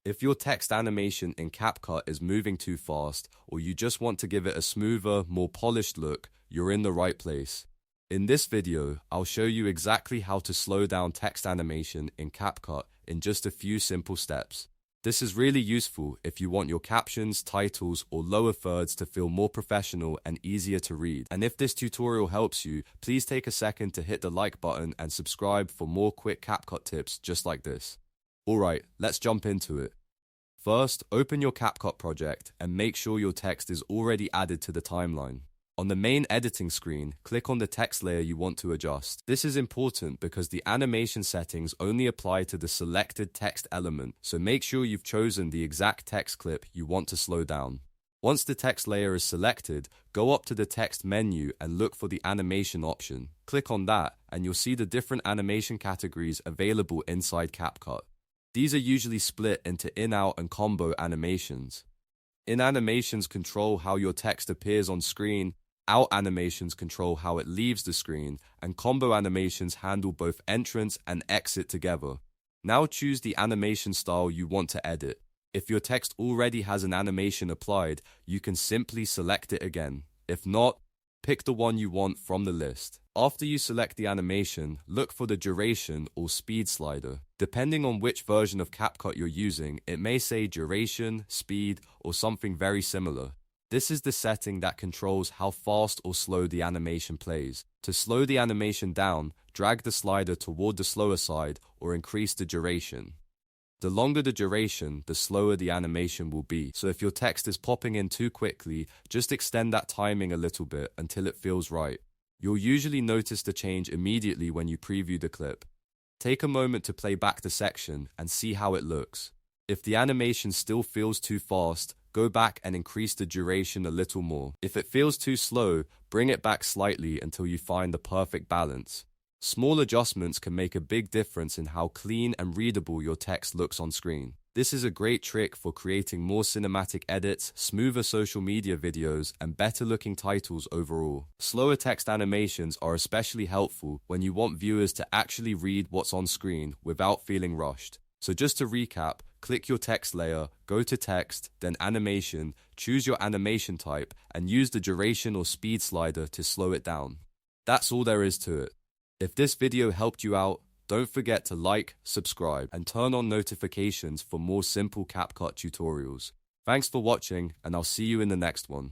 If your text animation in CapCut is moving too fast, or you just want to give it a smoother, more polished look, you're in the right place. In this video, I'll show you exactly how to slow down text animation in CapCut in just a few simple steps. This is really useful if you want your captions, titles, or lower thirds to feel more professional and easier to read. And if this tutorial helps you, please take a second to hit the like button and subscribe for more quick CapCut tips just like this. Alright, let's jump into it. First, open your CapCut project and make sure your text is already added to the timeline. On the main editing screen, click on the text layer you want to adjust. This is important because the animation settings only apply to the selected text element, so make sure you've chosen the exact text clip you want to slow down. Once the text layer is selected, go up to the text menu and look for the animation option. Click on that and you'll see the different animation categories available inside CapCut. These are usually split into in-out and combo animations. In animations control how your text appears on screen, out animations control how it leaves the screen, and combo animations handle both entrance and exit together. Now choose the animation style you want to edit. If your text already has an animation applied, you can simply select it again. If not, pick the one you want from the list. After you select the animation, look for the duration or speed slider. Depending on which version of CapCut you're using, it may say duration, speed, or something very similar. This is the setting that controls how fast or slow the animation plays. To slow the animation down, drag the slider toward the slower side or increase the duration. The longer the duration, the slower the animation will be. So if your text is popping in too quickly, just extend that timing a little bit until it feels right. You'll usually notice the change immediately when you preview the clip. Take a moment to play back the section and see how it looks. If the animation still feels too fast, go back and increase the duration a little more. If it feels too slow, bring it back slightly until you find the perfect balance. Small adjustments can make a big difference in how clean and readable your text looks on screen. This is a great trick for creating more cinematic edits, smoother social media videos, and better looking titles overall. Slower text animations are especially helpful when you want viewers to actually read what's on screen without feeling rushed. So just to recap, click your text layer, go to text, then animation, choose your animation type, and use the duration or speed slider to slow it down. That's all there is to it. If this video helped you out, don't forget to like, subscribe, and turn on notifications for more simple CapCut tutorials. Thanks for watching, and I'll see you in the next one.